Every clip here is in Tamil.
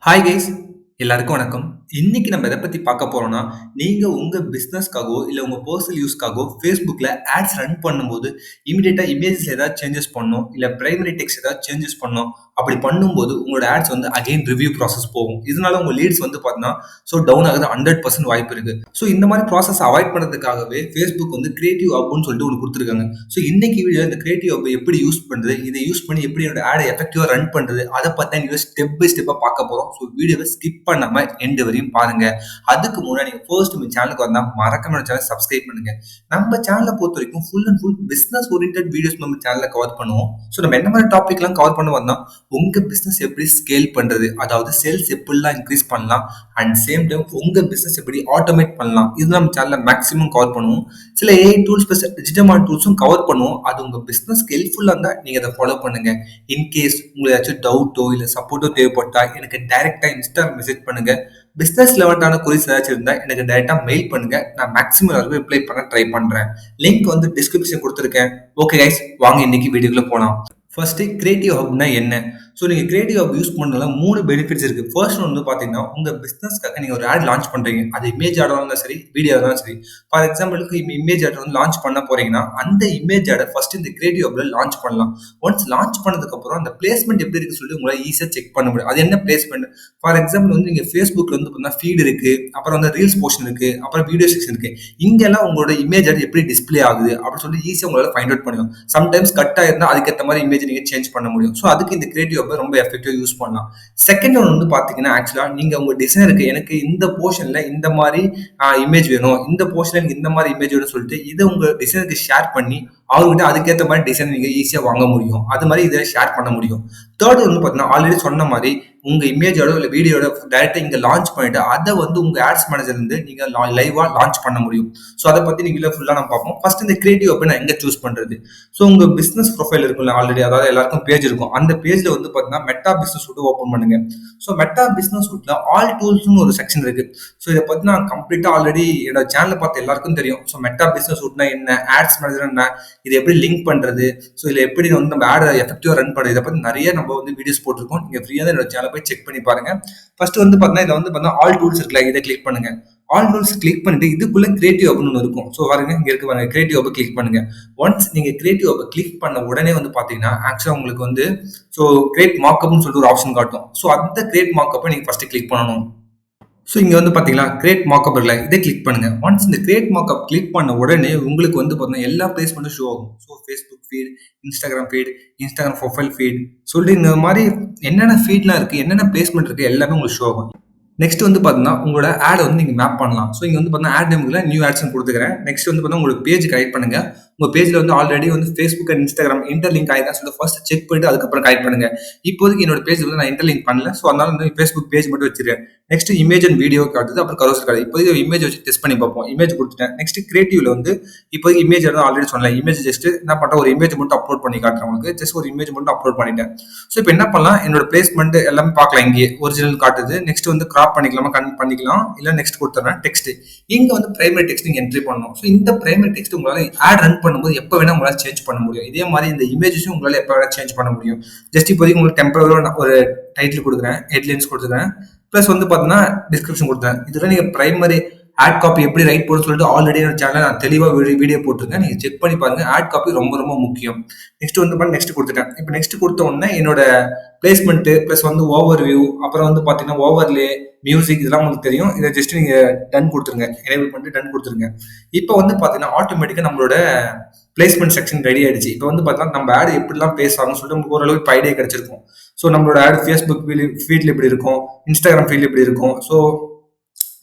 ஹாய் கைஸ், எல்லாருக்கும் வணக்கம். இன்னைக்கு நம்ம எதை பத்தி பார்க்க போறோம்னா, நீங்க உங்க பிசினஸ்க்காகவோ, இல்ல உங்க பெர்சனல் யூஸ்க்காகவோ Facebookல ஆட்ஸ் ரன் பண்ணும்போது, இமிடியேட்டா இமேஜஸ்ல ஏதாவது சேஞ்சஸ் பண்ணணும், இல்ல பிரைமரி டெக்ஸ்ட் ஏதாவது சேஞ்சஸ் பண்ணணும். அப்படி பண்ணும்போது உங்களோட ஆட்ஸ் வந்து அகைன் ரிவ்யூ ப்ராசஸ் போகும். இதனால உங்க லீட்ஸ் வந்து பார்த்தீங்கன்னா, டவுன் ஆகுது 100% வாய்ப்பு இருக்கு. இந்த மாதிரி ப்ராசஸ் அவாய்ட் பண்றதுக்காகவே Facebook வந்து கிரியேட்டிவ் ஹப்னு சொல்லிட்டு ஒண்ணு குடுத்துருக்காங்க. இன்னைக்கு வீடியோ இந்த கிரியேட்டிவ் ஹப் எப்படி யூஸ் பண்றது, இதை யூஸ் பண்ணி எப்படி என்னோட ஆட எஃபெக்டிவா ரன் பண்றது, அதை பத்தி தான் இந்த ஸ்டெப் பை ஸ்டெப்பா பார்க்க போறோம். வீடியோவை ஸ்கிப் பண்ணாம எண்ட் வரையும் பாருங்க. அதுக்கு முன்னாடி நீங்க ஃபர்ஸ்ட் நம்ம சேனலுக்கு வந்தா மறக்காம நம்ம சேனலை சப்ஸ்கிரைப் பண்ணுங்க. நம்ம சேனலை பொறுத்த வரைக்கும் full and full business oriented videos நம்ம சேனல்ல கவர் பண்ணுவோம். நம்ம என்ன மாதிரி டாபிக்லாம் கவர் பண்ண வந்தோம், உங்க பிசினஸ் எப்படி ஸ்கேல் பண்றது, அதாவது சேல்ஸ் எப்படிலாம் இன்க்ரீஸ் பண்ணலாம், அண்ட் சேம் டைம் உங்க பிசினஸ் எப்படி ஆட்டோமேட் பண்ணலாம், இது நம்ம சேனல்ல மேக்ஸிமம் கவர் பண்ணுவோம். சில ஏஐ டூல்ஸ் பிளஸ் டிஜிட்டல் டூல்ஸும் கவர் பண்ணுவோம். அது உங்க பிசினஸ்க்கு ஹெல்ப்ஃபுல்லா இருந்தா நீங்க அதை ஃபாலோ பண்ணுங்க. இன்கேஸ் உங்களுக்கு ஏதாச்சும் டவுட்டோ இல்ல சப்போர்ட்டோ தேவைப்பட்டா எனக்கு டைரக்டா இன்ஸ்டா மெசேஜ் பண்ணுங்க. பிசினஸ் லெவல்டான கொரிஸ் ஏதாச்சும் இருந்தா எனக்கு டைரக்டா மெயில் பண்ணுங்க. நான் மேக்ஸிமம் எல்லாருக்கும் ரிப்ளை பண்ண ட்ரை பண்றேன். லிங்க் வந்து டிஸ்கிரிப்ஷன் கொடுத்துருக்கேன். ஓகே கைஸ், வாங்க இன்னைக்கு வீடியோக்குள்ள போலாம். ஃபர்ஸ்ட் கிரியேட்டிவ் ஹப்னா என்ன? நீங்க கிரியேட்டிவ் ஹப் யூஸ் பண்ணதுல 3 பெனிஃபிட்ஸ் இருக்கு. ஃபர்ஸ்ட் வந்து பாத்தீங்கன்னா, உங்க பிசினஸ்க்காக நீங்க ஒரு ஆட் லான்ச் பண்றீங்க. அது இமேஜ் ஆடா இருந்தாலும் சரி, வீடியோ இருந்தாலும் சரி. ஃபார் எக்ஸாம்பிளுக்கு இமேஜ் ஆட் வந்து லான்ச் பண்ண போறீங்கன்னா, அந்த இமேஜ் ஆட ஃபர்ஸ்ட் இந்த கிரியேட்டிவ் ஹப்ல லான்ச் பண்ணலாம். ஒன்ஸ் லான்ச் பண்ணதுக்கு அப்புறம் அந்த பிளேஸ்மெண்ட் எப்படி இருக்கு சொல்லி உங்களால ஈஸியா செக் பண்ண முடியும். அது என்ன பிளேஸ்மெண்ட்? ஃபார் எக்ஸாம்பிள் வந்து நீங்க Facebookல வந்து பாத்தீங்கன்னா ஃபீட் இருக்கு, அப்புறம் வந்து ரீல்ஸ் போர்ஷன் இருக்கு, அப்புறம் வீடியோ செக்ஷன் இருக்கு. இங்கெல்லாம் உங்களோட இமேஜ் ஆட் எப்படி டிஸ்ப்ளே ஆகுது அப்படின்னு சொல்லி ஈஸியா உங்களால ஃபைண்ட் அவுட் பண்ணுவோம். சம்டைம்ஸ் கட் ஆயிருந்தா அதுக்கேற்ற மாதிரி இமேஜ் நீங்க சேஞ்ச் பண்ண முடியும். அதுக்கு இந்த கிரியேட்டிவ் ஹப் ரொம்ப எஃபெக்டிவா யூஸ் பண்ணலாம். செகண்ட் ஒன் வந்து பாத்தீங்கன்னா, ஆக்சுவலா நீங்க உங்க டிசைனருக்கு எனக்கு இந்த போர்ஷன்ல இந்த மாதிரி இமேஜ் வேணும், இந்த போர்ஷன்ல எனக்கு இந்த மாதிரி இமேஜ் வேணும்னு சொல்லிட்டு இதை உங்க டிசைனருக்கு ஷேர் பண்ணி அவர்கிட்ட அதுக்கேற்ற மாதிரி டிசைன் நீங்க ஈஸியா வாங்க முடியும். அது மாதிரி இதை ஷேர் பண்ண முடியும். தேர்ட் வந்து பாத்தீங்கன்னா, ஆல்ரெடி சொன்ன மாதிரி உங்க இமேஜோட இல்ல வீடியோட டைரக்டா இங்க லான்ச் பண்ணிட்டு அதை வந்து உங்க ஆட்ஸ் மேனேஜர் இருந்து நீங்க லைவா லான்ச் பண்ண முடியும். அதை பத்தி நீங்க ஃபுல்லா நம்ம பார்ப்போம். ஃபர்ஸ்ட் இந்த கிரியேட்டிவ் ஹப் நான் எங்க சூஸ் பண்றது? உங்க பிசினஸ் ப்ரொஃபைல் இருக்குல்ல, ஆல்ரெடி அதாவது எல்லாருக்கும் பேஜ் இருக்கும். அந்த பேஜ்ல வந்து பாத்தீங்கன்னா மெட்டா பிசினஸ் சூட் ஓபன் பண்ணுங்க. மெட்டா பிசினஸ் சூட்ல ஆல் டூல்ஸ்னு ஒரு செக்ஷன் இருக்கு. இதை பத்தி நான் கம்ப்ளீட்டா ஆல்ரெடி என்னோட சேனல்ல பார்த்து எல்லாருக்கும் தெரியும். மெட்டா பிசினஸ் சூட்னா என்ன, ஆட்ஸ் மேனேஜர் என்ன, இது எப்படி லிங்க் பண்றது, இதுல எப்படி வந்து நம்ம ஆட் எஃபெக்டிவா ரன் பண்றது, இதை பத்தி நிறைய நம்ம வந்து வீடியோஸ் போட்டிருக்கோம். நீங்க ஃப்ரீயா என்னோட சேனல் போய் செக் பண்ணி பாருங்க. ஃபர்ஸ்ட் வந்து பாத்தீங்கன்னா இதை வந்து பாத்தீங்கன்னா ஆல் டூல்ஸ் இருக்குல்ல, இதை கிளிக் பண்ணுங்க. ஆல் டூல்ஸ் கிளிக் பண்ணிட்டு இதுக்குள்ள கிரியேட்டிவ் ஹப்னு இருக்கும். பாருங்க இங்க இருக்கு பாருங்க, கிரியேட்டிவ் ஹப் கிளிக் பண்ணுங்க. ஒன்ஸ் நீங்க கிரியேட்டிவ் ஹப் கிளிக் பண்ண உடனே வந்து பாத்தீங்கன்னா ஆக்சுவலா உங்களுக்கு வந்து கிரியேட் மார்க்அப்னு சொல்லிட்டு ஒரு ஆப்ஷன் காட்டும். அந்த கிரியேட் மார்க்அப்பை நீங்க ஃபர்ஸ்ட் கிளிக் பண்ணணும். இங்க வந்து பாத்தீங்களா கிரியேட் மார்க்அப் இருக்குல்ல, இதை கிளிக் பண்ணுங்க. ஒன்ஸ் இந்த கிரியேட் மார்க்அப் கிளிக் பண்ண உடனே உங்களுக்கு வந்து பாத்தீங்கன்னா எல்லா பிளேஸ்மெண்ட்டும் ஷோ ஆகும். Facebook feed, Instagram feed, Instagram profile feed சொல்லி இந்த மாதிரி என்னென்ன ஃபீட்லாம் இருக்கு, என்னென்ன பிளேஸ்மெண்ட் இருக்கு எல்லாமே உங்களுக்கு ஷோ ஆகும். நெக்ஸ்ட் வந்து பாத்தீங்கன்னா உங்களோட ஆட் வந்து நீங்க மேப் பண்ணலாம். இங்க வந்து பாத்தீங்கன்னா ஆட் நேமுக்குள்ள நியூ ஆட்ஸ் கொடுத்துக்கிறேன். நெக்ஸ்ட் வந்து பாத்தீங்கன்னா உங்களுக்கு பேஜ் கனெக்ட் பண்ணுங்க. உங்க பேஜ்ல வந்து ஆல்ரெடி வந்து ஃபேஸ்புக் அண்ட் இன்ஸ்டாகிராம் இன்டர்லிங்க் ஆயிருக்கா ஃபர்ஸ்ட் செக் பண்ணிட்டு அதுக்கப்புறம் கனெக்ட் பண்ணுங்க. இப்போதைக்கு என்னோட பேஜ் வந்து நான் இன்டர்லிங்க் பண்ணல. அதனால வந்து ஃபேஸ்புக் பேஜ் மட்டும் வச்சிருக்கேன். நெக்ஸ்ட் இமேஜ் அண்ட் வீடியோ காட்டுது, அப்புறம் கரோசர் கார்டு. இப்போதைக்கு இமேஜ் வச்சு டெஸ்ட் பண்ணி பார்ப்போம். இமேஜ் கொடுத்துட்டேன். நெக்ஸ்ட் கிரியேட்டிவ்ல வந்து இப்போதைக்கு இமேஜ் வந்து ஆல்ரெடி சொன்னேன். இமேஜ் ஜஸ்ட் என்ன பண்றேன், ஒரு இமேஜ் மட்டும் அப்லோட் பண்ணி காட்டுறேன் உங்களுக்கு. ஜஸ்ட் ஒரு இமேஜ் மட்டும் அப்லோட் பண்ணிட்டேன். இப்போ என்ன பண்ணலாம், என்னோட பிளேஸ்மெண்ட் எல்லாமே பார்க்கலாம். இங்கே ஒரிஜினல் காட்டுது. நெக்ஸ்ட் வந்து கிராப் பண்ணிக்கலாமா, பண்ணிக்கலாம். இல்ல நெக்ஸ்ட் கொடுத்துறேன். டெக்ஸ்ட் இங்க வந்து பிரைமரி டெக்ஸ்ட் நீங்க என்ட்ரி பண்ணணும். இந்த பிரைமரி டெக்ஸ்ட் உங்களால ஆட் ரன் பண்ணும்போது எப்ப வேணா உங்களால சேஞ்ச் பண்ண முடியும். இதே மாதிரி இந்த இமேஜஸும் உங்களால எப்ப வேணா சேஞ்ச் பண்ண முடியும். ஜஸ்ட் இப்போதைக்கு உங்களுக்கு டெம்பரரியா ஒரு டைட்டில் கொடுக்குறேன், ஹெட்லைன்ஸ் கொடுத்துக்கிறேன், பிளஸ் வந்து பாத்தீங்கன்னா டிஸ்கிரிப்ஷன் கொடுத்தேன். இதுல நீங்க பிரைமரி ஆட் காப்பி எப்படி ரைட் போட சொல்லிட்டு ஆல்ரெடி என்னோட சேனல் நான் தெளிவா வீடியோ போட்டிருக்கேன். நீங்க செக் பண்ணி பாருங்க. ஆட் காப்பி ரொம்ப ரொம்ப முக்கியம். நெக்ஸ்ட் வந்து நெக்ஸ்ட் கொடுத்துட்டேன். இப்போ நெக்ஸ்ட் கொடுத்த உடனே என்னோட பிளேஸ்மெண்ட் பிளஸ் வந்து ஓவர் வியூ, அப்புறம் வந்து பாத்தீங்கன்னா ஓவர்லே, மியூசிக் இதெல்லாம் உங்களுக்கு தெரியும். இதை ஜஸ்ட் நீங்க டன் கொடுத்துருங்க, எனேபிள் பண்ணிட்டு டன் கொடுத்துருங்க. இப்போ வந்து பாத்தீங்கன்னா ஆட்டோமேட்டிக்கா நம்மளோட பிளேஸ்மெண்ட் செக்ஷன் ரெடி ஆயிடுச்சு. இப்போ வந்து பார்த்தீங்கன்னா நம்ம ஆட் எப்படிலாம் பேசுவாங்கன்னு சொல்லிட்டு நமக்கு ஓரளவுக்கு இப்போ ஐடியா கிடைச்சிருக்கும். நம்மளோட ஆட் ஃபேஸ்புக் ஃபீட்ல எப்படி இருக்கும், இன்ஸ்டாகிராம் ஃபீட்ல எப்படி இருக்கும்,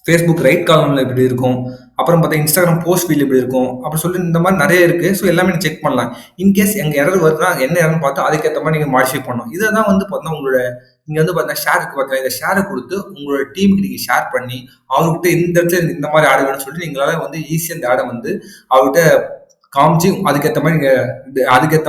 ஃபேஸ்புக் ரைட் காலம்ல எப்படி இருக்கும், அப்புறம் பார்த்தா இன்ஸ்டாகிராம் போஸ்ட் ஃபீல் எப்படி இருக்கும், அப்படி சொல்லி இந்த மாதிரி நிறைய இருக்கு. எல்லாமே நீங்க செக் பண்ணலாம். இன்கேஸ் எங்க எரர் வருதுன்னா என்ன எரர்னு பார்த்து அதுக்கேற்ற மாதிரி நீங்க மாடிஃபை பண்ணணும். இதை தான் வந்து பார்த்தீங்கன்னா உங்களோட நீங்க வந்து பார்த்தீங்கன்னா ஷேர் இருக்கு பார்த்தீங்கன்னா, இந்த ஷேரை கொடுத்து உங்களோட டீமுக்கு நீங்க ஷேர் பண்ணி அவர்கிட்ட இந்த இடத்துல இந்த மாதிரி ஆடு வேணும்னு சொல்லிட்டு நீங்களால வந்து ஈஸியாக இந்த ஆடை வந்து அவர்கிட்ட காமிச்சு அதுக்கேற்ற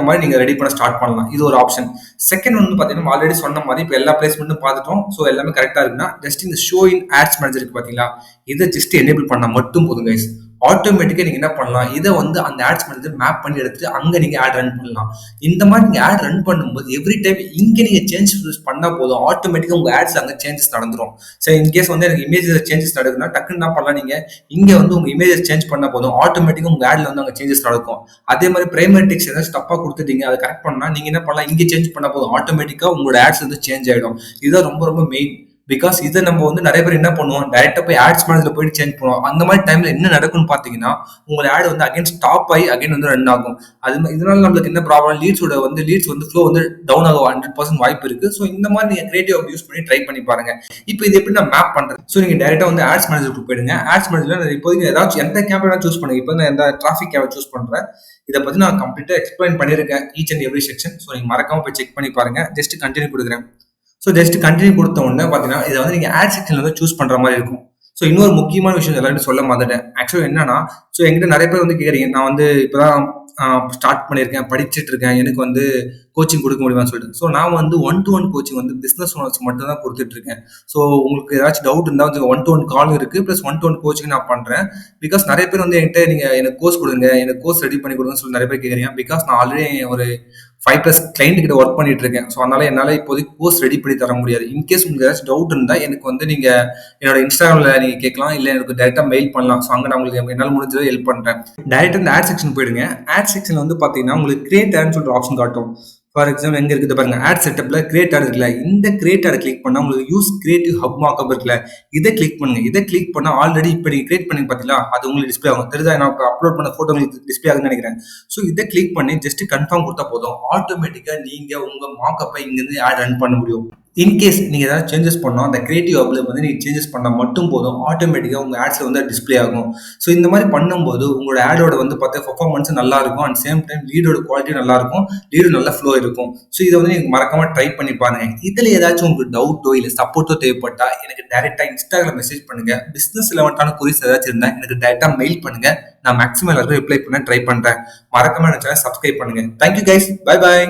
மாதிரி நீங்க ரெடி பண்ண ஸ்டார்ட் பண்ணலாம். இது ஒரு ஆப்ஷன். செகண்ட் வந்து பாத்தீங்கன்னா ஆல்ரெடி சொன்ன மாதிரி இப்போ எல்லா பிளேஸ்மெண்ட்டும் பார்த்துட்டோம். எல்லாமே கரெக்டா இருக்குன்னா ஜஸ்ட் இந்த ஷோ இன் ஆட்ஸ் மேனேஜர் இருக்கு பாத்தீங்களா, இதை ஜஸ்ட் எனேபிள் பண்ணா மட்டும் போதும் கைஸ். ஆட்டோமேட்டிக்கா நீங்க என்ன பண்ணலாம், இதை வந்து அந்த ஆட்ஸ் மேனேஜர் மேப் பண்ணி எடுத்துட்டு அங்க நீங்க ஆட் ரன் பண்ணலாம். இந்த மாதிரி நீங்க ஆட் ரன் பண்ணும்போது எவ்ரி டைம் இங்க நீங்க சேஞ்சஸ் பண்ணா போதும், ஆட்டோமேட்டிக்கா உங்க ஆட்ஸ் அங்க சேஞ்சஸ் நடந்துரும். சரி, இன்கேஸ் வந்து எனக்கு இமேஜஸ் சேஞ்சஸ் நடக்குதுன்னா டக்குன்னு என்ன பண்ணலாம், நீங்க இங்க வந்து உங்க இமேஜஸ் சேஞ்ச் பண்ணா போதும், ஆட்டோமேட்டிக்கா உங்க ஆட்ல வந்து அங்க சேஞ்சஸ் நடக்கும். அதே மாதிரி பிரைமரி டெக்ஸ்ட் ஏதாச்சும் தப்பா கொடுத்துட்டீங்க, அதை கரெக்ட் பண்ணா நீங்க என்ன பண்ணலாம், இங்க சேஞ்ச் பண்ணா போதும், ஆட்டோமேட்டிக்கா உங்களோட ஆட்ஸ் வந்து சேஞ்ச் ஆயிடும். இதுதான் ரொம்ப ரொம்ப மெயின். பிகாஸ் இதை நம்ம வந்து நிறைய பேர் என்ன பண்ணுவோம், டைரக்டா போய் ஆட்ஸ் மேனேஜர்ல போயிட்டு சேஞ்ச் பண்ணுவோம். அந்த மாதிரி டைம்ல என்ன நடக்கும்னு பாத்தீங்கன்னா, உங்களோட ஆட் வந்து அகைன் ஸ்டாப் ஆகி அகைன் வந்து ரன் ஆகும். இதனால நம்மளுக்கு என்ன ப்ராப்ளம், லீட்ஸ் வந்து ஃப்ளோ வந்து டவுன் ஆக 100% வாய்ப்பு இருக்கு. ஸோ இந்த மாதிரி நீங்க கிரியேட்டிவ் யூஸ் பண்ணி ட்ரை பண்ணி பாருங்க. இப்போ இது எப்படி நான் மேப் பண்றது? ஸோ நீங்க டைரக்டா வந்து ஆட்ஸ் மேனேஜருக்கு போயிடுங்க. ஆட்ஸ் மேனேஜர்ல இப்போதைக்கு ஏதாச்சும் எந்த கேம்பெயினா சூஸ் பண்ணுங்க. இப்போ நான் எந்த டிராஃபிக் கேம்பெயின் சூஸ் பண்றேன். இதை பத்தி நான் கம்ப்ளீட்டா எக்ஸ்பிளைன் பண்ணிருக்கேன், each and every section. So நீங்க மறக்காம போய் செக் பண்ணி பாருங்க. ஜஸ்ட் கண்டினியூ கொடுக்குறேன். ஸோ ஜஸ்ட் கண்டினியூ கொடுத்த உடனே பார்த்தீங்கன்னா, இதை வந்து நீங்கள் ஆட் செக்ஷன்ல வந்து சூஸ் பண்ணுற மாதிரி இருக்கும். ஸோ இன்னொரு முக்கியமான விஷயம் எல்லாரும் சொல்ல மறந்துட்டேன். ஆக்சுவலாக என்னன்னா, ஸோ என்கிட்ட நிறைய பேர் வந்து கேட்குறீங்க, நான் வந்து இப்போதான் ஸ்டார்ட் பண்ணியிருக்கேன், படிச்சுட்டு இருக்கேன், எனக்கு வந்து கோச்சிங் கொடுக்க முடியுமான்னு சொல்லிட்டு. ஸோ நான் வந்து 1-to-1 கோச்சிங் வந்து பிஸ்னஸ் ஓனர்ஸ் மட்டும் தான் கொடுத்துட்டு இருக்கேன். ஸோ உங்களுக்கு ஏதாச்சும் டவுட் இருந்தால் வந்து 1-to-1 கால் இருக்கு, ப்ளஸ் 1-to-1 கோச்சிங் நான் பண்றேன். பிகாஸ் நிறைய பேர் வந்து என்கிட்ட நீங்க எனக்கு கோர்ஸ் கொடுங்க, எனக்கு கோர்ஸ் ரெடி பண்ணி கொடுங்கன்னு சொல்லி நிறைய பேர் கேட்குறீங்க. பிகாஸ் நான் ஆல்ரெடி ஒரு 5+ கிளைண்ட் கிட்ட ஒர்க் பண்ணிட்டு இருக்கேன். ஸோ அதனால என்னால் இப்போதைக்கு கோர்ஸ் ரெடி பண்ணி தர முடியாது. இன்கேஸ் உங்களுக்கு ஏதாச்சும் டவுட் இருந்தால் எனக்கு வந்து நீங்க என்னோட இன்ஸ்டாகிராம்ல நீங்க கேட்கலாம், இல்லை எனக்கு டேரக்டா மெயில் பண்ணலாம். ஸோ அங்கே நான் உங்களுக்கு என்னால் முடிஞ்சதை ஹெல்ப் பண்றேன். டைரக்டா இந்த ஆட் செக்ஷன் போயிடுங்க. ஆட் செக்ஷன்ல வந்து பாத்தீங்கன்னா உங்களுக்கு கிரியேட் ஆட்னு சொல்லிட்டு ஆப்ஷன் காட்டும். ஃபார் எக்ஸாம்பிள் எங்க இருக்குது பாருங்க, ஆட் செட்டப்ல கிரியேட் ஆட் இருக்குல்ல, இந்த கிரியேட் ஆட் கிளிக் பண்ணா உங்களுக்கு யூஸ் கிரியேட்டிவ் ஹப் மார்க்அப் இருக்குல்ல, இதை கிளிக் பண்ணுங்க. இதை கிளிக் பண்ணா ஆல்ரெடி இப்போ நீங்க கிரியேட் பண்ணி பாத்தீங்களா, அது உங்களுக்கு டிஸ்பிளே ஆகும். தெரியுதா, நான் அப்லோட் பண்ண போட்டோ உங்களுக்கு டிஸ்பிளே ஆகுதுன்னு நினைக்கிறேன். ஸோ இதை கிளிக் பண்ணி ஜஸ்ட் கன்ஃபார்ம் கொடுத்தா போதும், ஆட்டோமேட்டிக்கா நீங்க உங்க மார்க்அப்பை இங்க இருந்து ஆட் ரன் பண்ண முடியும். இன்கேஸ் நீங்க ஏதாவது சேஞ்சஸ் பண்ணோம், அந்த கிரியேட்டிவ் ஹப்ல வந்து நீங்க சேஞ்சஸ் பண்ணா மட்டும் போதும், ஆட்டோமேட்டிக்கா உங்க ஆட்ஸ்ல வந்து டிஸ்பிளே ஆகும். ஸோ இந்த மாதிரி பண்ணும்போது உங்களோட ஆடோட வந்து பார்த்தா பெர்ஃபார்மன்ஸ் நல்லா இருக்கும். அண்ட் சேம் டைம் லீடோட குவாலிட்டி நல்லா இருக்கும், லீடு நல்ல ஃப்ளோ இருக்கும். ஸோ இதை வந்து நீங்க மறக்காம ட்ரை பண்ணி பாருங்க. இதுல ஏதாச்சும் உங்களுக்கு டவுட்டோ இல்லை சப்போர்ட்டோ தேவைப்பட்டா எனக்கு டைரக்டா இன்ஸ்டாகிராம் மெசேஜ் பண்ணுங்க. பிசினஸ் ரிலவெண்டான குறிஸ் ஏதாச்சும் இருந்தா எனக்கு டைரக்டா மெயில் பண்ணுங்க. நான் மேக்ஸிமம் எல்லாருக்கும் ரிப்ளை பண்ண ட்ரை பண்றேன். மறக்காம எனக்கு சப்ஸ்கிரைப் பண்ணுங்க. Thank you guys, bye bye.